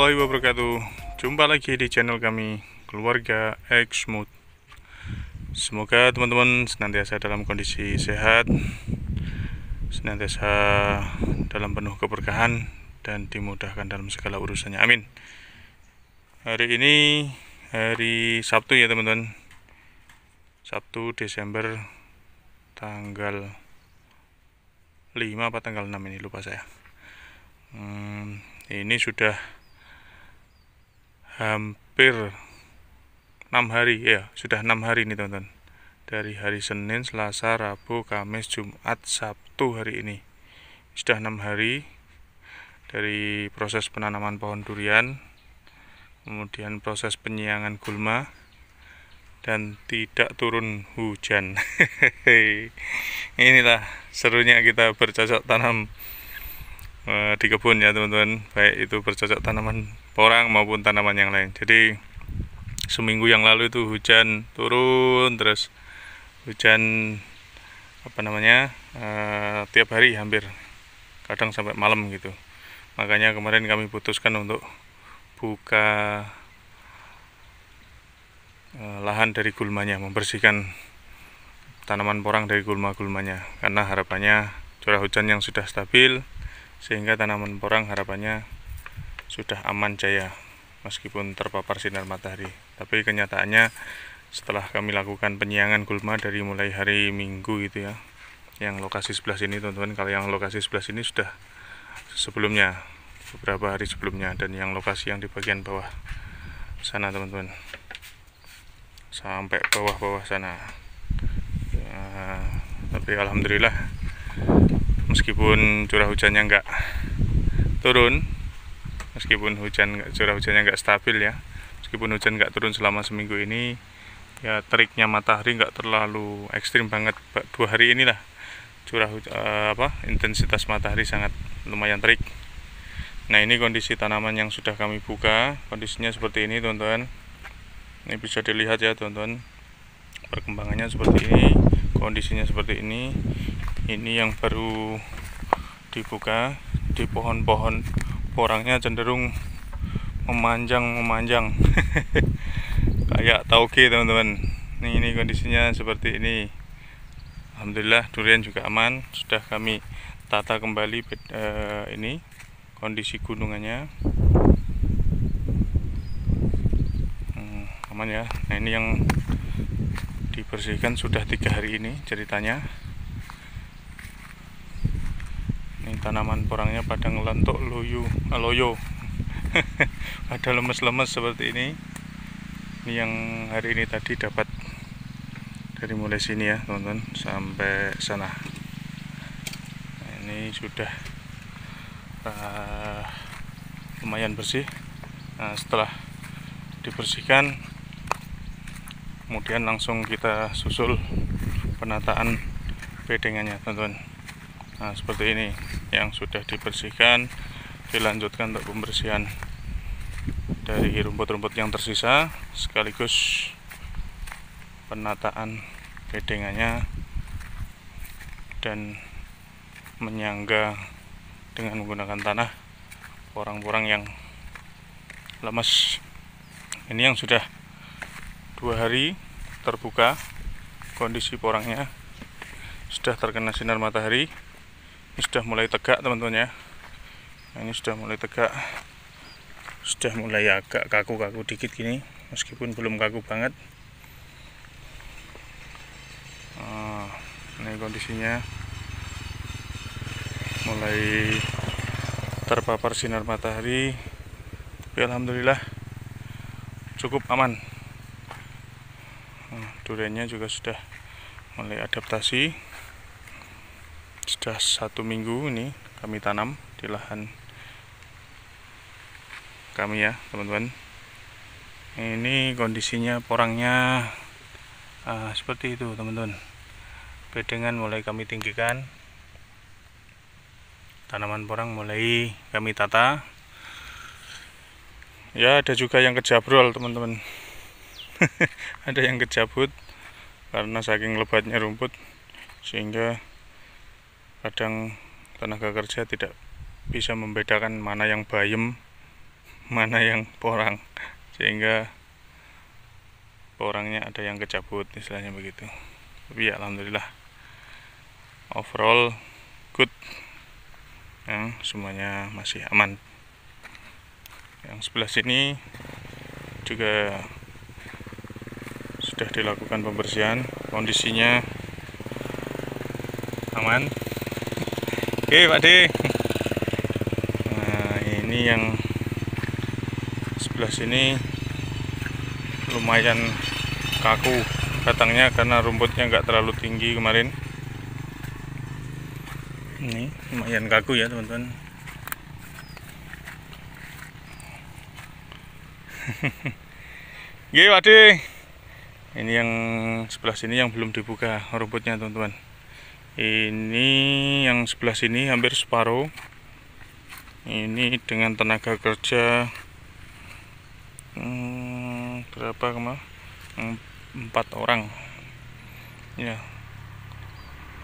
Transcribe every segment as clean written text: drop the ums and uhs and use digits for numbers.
warahmatullahi wabarakatuh. Jumpa lagi di channel kami, Keluarga Xmood. Semoga teman-teman senantiasa dalam kondisi sehat, senantiasa dalam penuh keberkahan, dan dimudahkan dalam segala urusannya. Amin. Hari ini hari Sabtu ya teman-teman. Sabtu Desember tanggal 5 apa tanggal 6 ini, lupa saya. Ini sudah hampir 6 hari ya, sudah 6 hari ini teman-teman. Dari hari Senin, Selasa, Rabu, Kamis, Jumat, Sabtu hari ini. Sudah 6 hari dari proses penanaman pohon durian, kemudian proses penyiangan gulma, dan tidak turun hujan. Inilah serunya kita bercocok tanam di kebun ya teman-teman, baik itu bercocok tanaman porang maupun tanaman yang lain. Jadi seminggu yang lalu itu hujan turun terus, hujan tiap hari hampir, kadang sampai malam gitu. Makanya kemarin kami putuskan untuk buka lahan dari gulmanya, membersihkan tanaman porang dari gulma-gulmanya, karena harapannya curah hujan yang sudah stabil sehingga tanaman porang harapannya sudah aman jaya meskipun terpapar sinar matahari. Tapi kenyataannya setelah kami lakukan penyiangan gulma dari mulai hari Minggu gitu ya, yang lokasi sebelah sini teman-teman, kalau yang lokasi sebelah sini sudah sebelumnya, beberapa hari sebelumnya, dan yang lokasi yang di bagian bawah sana teman-teman, sampai bawah-bawah sana ya. Tapi alhamdulillah meskipun curah hujannya nggak turun, curah hujannya nggak stabil ya, meskipun hujan nggak turun selama seminggu ini, ya teriknya matahari nggak terlalu ekstrim banget. 2 hari inilah intensitas matahari sangat lumayan terik. Nah, ini kondisi tanaman yang sudah kami buka, kondisinya seperti ini teman-teman. Ini bisa dilihat ya teman-teman, perkembangannya seperti ini, kondisinya seperti ini. Ini yang baru dibuka. Di pohon-pohon porangnya cenderung memanjang kayak tauge teman-teman. Ini kondisinya seperti ini. Alhamdulillah durian juga aman, sudah kami tata kembali ini kondisi gunungannya aman ya. Nah, ini yang dibersihkan sudah 3 hari ini ceritanya. Ini tanaman porangnya pada ngelentok loyo ada lemes-lemes seperti ini. Ini yang hari ini tadi dapat dari mulai sini ya teman-teman sampai sana. Nah, ini sudah lumayan bersih. Nah, setelah dibersihkan kemudian langsung kita susul penataan bedengannya teman-teman. Nah, seperti ini yang sudah dibersihkan, dilanjutkan untuk pembersihan dari rumput-rumput yang tersisa, sekaligus penataan bedengannya dan menyangga dengan menggunakan tanah porang-porang yang lemes. Ini yang sudah 2 hari terbuka, kondisi porangnya sudah terkena sinar matahari. Ini sudah mulai tegak teman-teman ya. Nah, ini sudah mulai tegak, sudah mulai agak kaku-kaku dikit gini, meskipun belum kaku banget. Ini kondisinya mulai terpapar sinar matahari, tapi alhamdulillah cukup aman. Duriannya juga sudah mulai adaptasi. Sudah 1 minggu ini kami tanam di lahan kami ya teman-teman. Ini kondisinya porangnya seperti itu teman-teman. Bedengan mulai kami tinggikan, tanaman porang mulai kami tata. Ya, ada juga yang kejabrol teman-teman. Ada yang kejabut karena saking lebatnya rumput, sehingga kadang tenaga kerja tidak bisa membedakan mana yang bayem, mana yang porang, sehingga porangnya ada yang kecabut, istilahnya begitu. Tapi ya, alhamdulillah overall good, semuanya masih aman. Yang sebelah sini juga sudah dilakukan pembersihan, kondisinya aman. Oke Pak D. Nah, ini yang sebelah sini lumayan kaku batangnya karena rumputnya nggak terlalu tinggi kemarin. Ini lumayan kaku ya teman-teman. Oke Pak D. Ini yang sebelah sini yang belum dibuka rumputnya teman-teman. Ini yang sebelah sini hampir separuh. Ini dengan tenaga kerja berapa kemarin? 4 orang ya,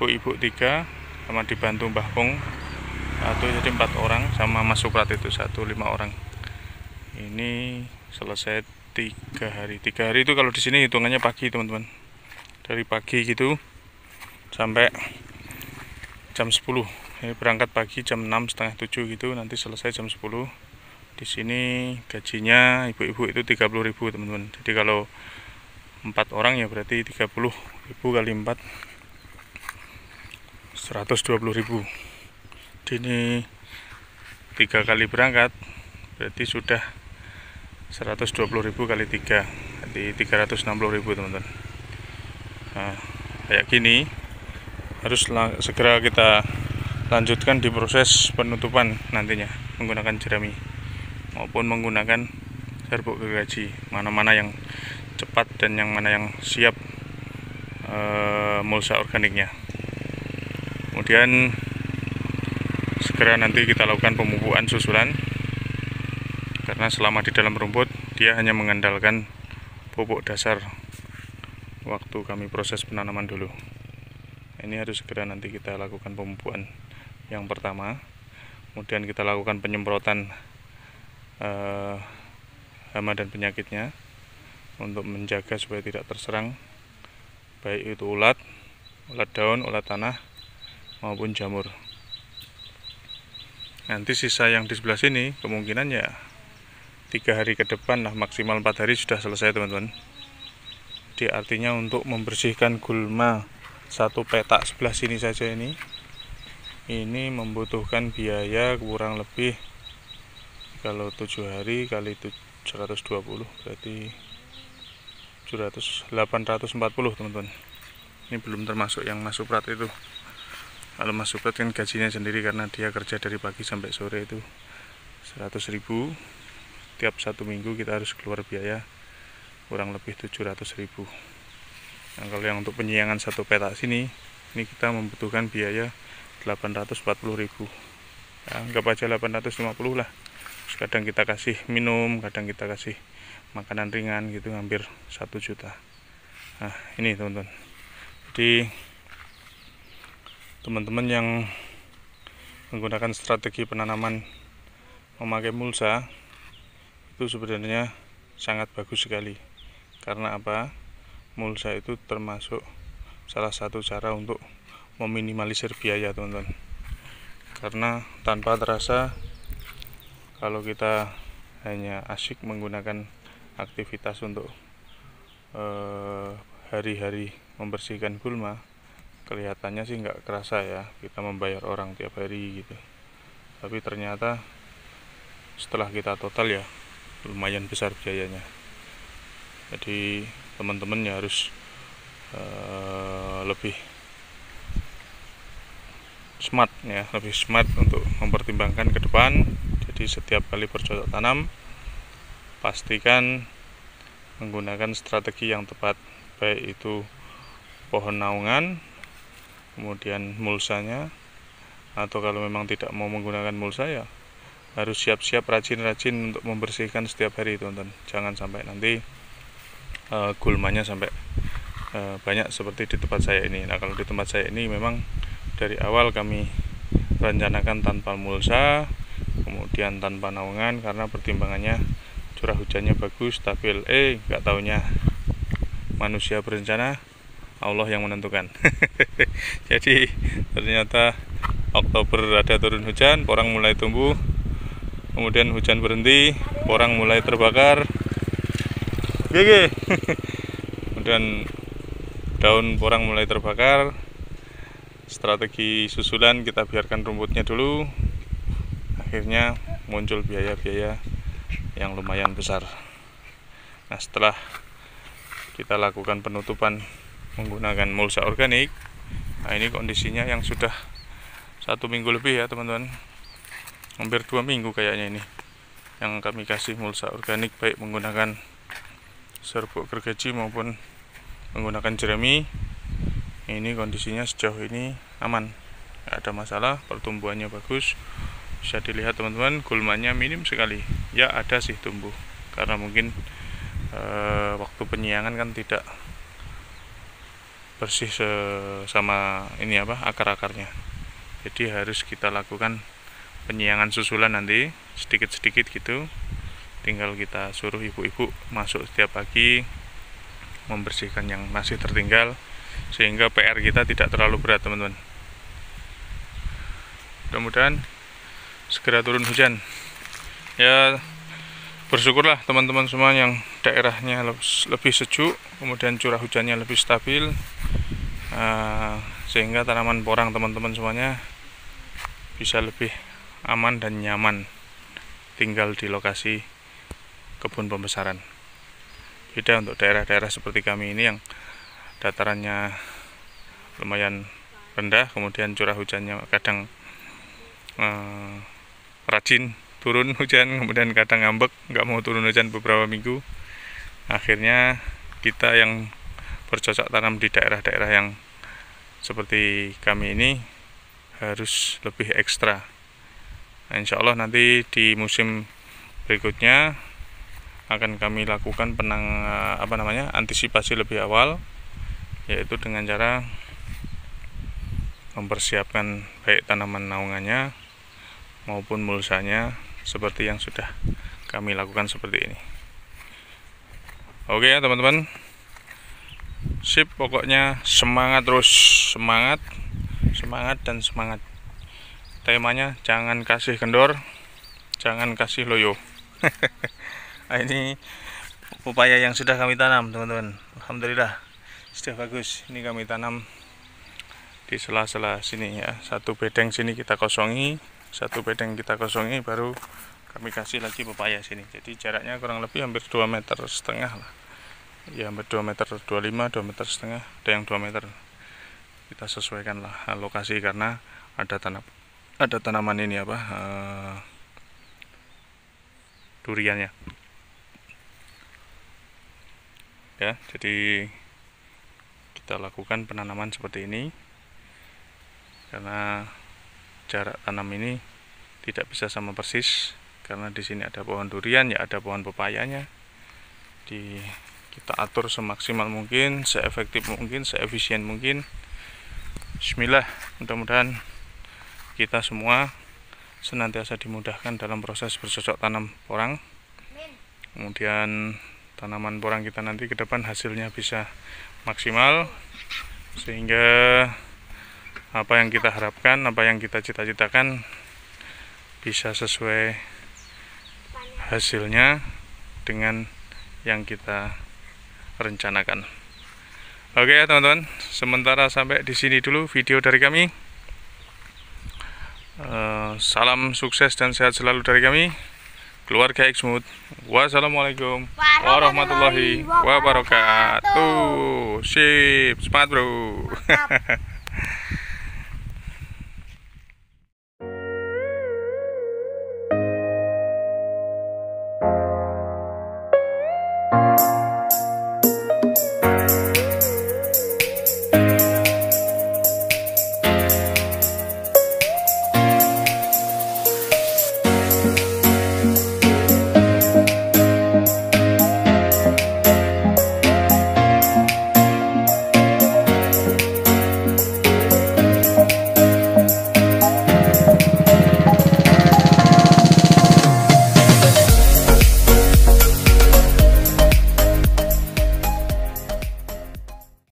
ibu 3 sama dibantu Mbah Pung atau jadi 4 orang, sama Mas Suprat itu 5 orang. Ini selesai 3 hari. 3 hari itu kalau di sini hitungannya pagi teman-teman, dari pagi gitu sampai jam 10. Ini berangkat pagi jam 6, setengah 7 gitu, nanti selesai jam 10. Di sini gajinya ibu-ibu itu 30.000 teman-teman. Jadi kalau 4 orang ya berarti 30.000 kali 4, 120.000. Ini 3 kali berangkat berarti sudah 120.000 kali 3, jadi 360.000 teman-teman. Nah, kayak gini harus segera kita lanjutkan di proses penutupan nantinya menggunakan jerami maupun menggunakan serbuk gergaji, mana-mana yang cepat dan yang mana yang siap mulsa organiknya. Kemudian segera nanti kita lakukan pemupukan susulan, karena selama di dalam rumput dia hanya mengandalkan pupuk dasar waktu kami proses penanaman dulu. Ini harus segera nanti kita lakukan pemupukan yang pertama, kemudian kita lakukan penyemprotan hama dan penyakitnya untuk menjaga supaya tidak terserang baik itu ulat daun, ulat tanah maupun jamur. Nanti sisa yang di sebelah sini kemungkinan ya 3 hari ke depan lah, maksimal 4 hari sudah selesai teman-teman. Jadi artinya untuk membersihkan gulma 1 petak sebelah sini saja ini membutuhkan biaya kurang lebih, kalau 7 hari kali 120 berarti 840 teman-teman. Ini belum termasuk yang Mas Suprat itu. Kalau Mas Suprat kan gajinya sendiri karena dia kerja dari pagi sampai sore itu 100.000. Tiap 1 minggu kita harus keluar biaya kurang lebih 700.000. Nah, kalau yang untuk penyiangan 1 petak sini, ini kita membutuhkan biaya 840.000. Ya, anggap aja 850 lah. Terus kadang kita kasih minum, kadang kita kasih makanan ringan gitu, hampir 1 juta. Nah, ini teman-teman. Jadi teman-teman yang menggunakan strategi penanaman memakai mulsa itu sebenarnya sangat bagus sekali. Karena apa? Mulsa itu termasuk salah satu cara untuk meminimalisir biaya teman-teman. Karena tanpa terasa kalau kita hanya asyik menggunakan aktivitas untuk hari-hari membersihkan gulma, kelihatannya sih nggak kerasa ya kita membayar orang tiap hari gitu. Tapi ternyata setelah kita total ya lumayan besar biayanya. Jadi teman-teman ya harus lebih smart ya, lebih smart untuk mempertimbangkan ke depan. Jadi setiap kali bercocok tanam pastikan menggunakan strategi yang tepat, baik itu pohon naungan, kemudian mulsanya, atau kalau memang tidak mau menggunakan mulsa ya harus siap-siap rajin-rajin untuk membersihkan setiap hari teman-teman. Jangan sampai nanti gulmanya sampai banyak seperti di tempat saya ini. Nah, kalau di tempat saya ini memang dari awal kami rencanakan tanpa mulsa, kemudian kemudian tanpa naungan karena pertimbangannya curah hujannya bagus, stabil. Nggak taunya manusia berencana, Allah yang menentukan. Jadi ternyata Oktober ada turun hujan, porang mulai tumbuh, kemudian hujan berhenti, porang mulai terbakar, kemudian daun porang mulai terbakar. Strategi susulan, kita biarkan rumputnya dulu, akhirnya muncul biaya-biaya yang lumayan besar. Nah, setelah kita lakukan penutupan menggunakan mulsa organik, nah ini kondisinya yang sudah 1 minggu lebih ya teman-teman, hampir 2 minggu kayaknya ini yang kami kasih mulsa organik, baik menggunakan serbuk gergaji maupun menggunakan jerami. Ini kondisinya sejauh ini aman, nggak ada masalah, pertumbuhannya bagus. Bisa dilihat teman-teman, gulmanya minim sekali. Ya ada sih tumbuh, karena mungkin waktu penyiangan kan tidak bersih sama ini akar-akarnya. Jadi harus kita lakukan penyiangan susulan nanti sedikit-sedikit gitu. Tinggal kita suruh ibu-ibu masuk setiap pagi membersihkan yang masih tertinggal, sehingga PR kita tidak terlalu berat teman-teman. Mudah-mudahan segera turun hujan. Ya, bersyukurlah teman-teman semua yang daerahnya lebih sejuk, kemudian curah hujannya lebih stabil, sehingga tanaman porang teman-teman semuanya bisa lebih aman dan nyaman tinggal di lokasi kebun pembesaran. Beda untuk daerah-daerah seperti kami ini yang datarannya lumayan rendah, kemudian curah hujannya kadang rajin turun hujan, kemudian kadang ngambek, nggak mau turun hujan beberapa minggu. Akhirnya kita yang bercocok tanam di daerah-daerah yang seperti kami ini harus lebih ekstra. Nah, insya Allah nanti di musim berikutnya akan kami lakukan antisipasi lebih awal, yaitu dengan cara mempersiapkan baik tanaman naungannya maupun mulsanya seperti yang sudah kami lakukan seperti ini. Oke ya teman-teman, sip, pokoknya semangat terus, semangat dan semangat. Temanya jangan kasih kendor, jangan kasih loyo. Nah, ini pepaya yang sudah kami tanam teman-teman, alhamdulillah sudah bagus. Ini kami tanam di sela-sela sini ya, satu bedeng sini kita kosongi, baru kami kasih lagi pepaya sini. Jadi jaraknya kurang lebih hampir 2,5 meter lah ya, hampir 2,25 meter, 2,5 meter, ada yang 2 meter. Kita sesuaikan lah lokasi karena ada tanaman ini duriannya ya. Jadi kita lakukan penanaman seperti ini karena jarak tanam ini tidak bisa sama persis, karena di sini ada pohon durian ya, ada pohon pepayanya. Kita atur semaksimal mungkin, seefektif mungkin, seefisien mungkin. Bismillah, mudah-mudahan kita semua senantiasa dimudahkan dalam proses bercocok tanam porang. Kemudian tanaman porang kita nanti ke depan hasilnya bisa maksimal, sehingga apa yang kita harapkan, apa yang kita cita-citakan bisa sesuai hasilnya dengan yang kita rencanakan. Oke ya teman-teman, sementara sampai di sini dulu video dari kami. Salam sukses dan sehat selalu dari kami, keluarga Xmood. Wassalamualaikum warahmatullahi wabarakatuh. Sip, semangat bro.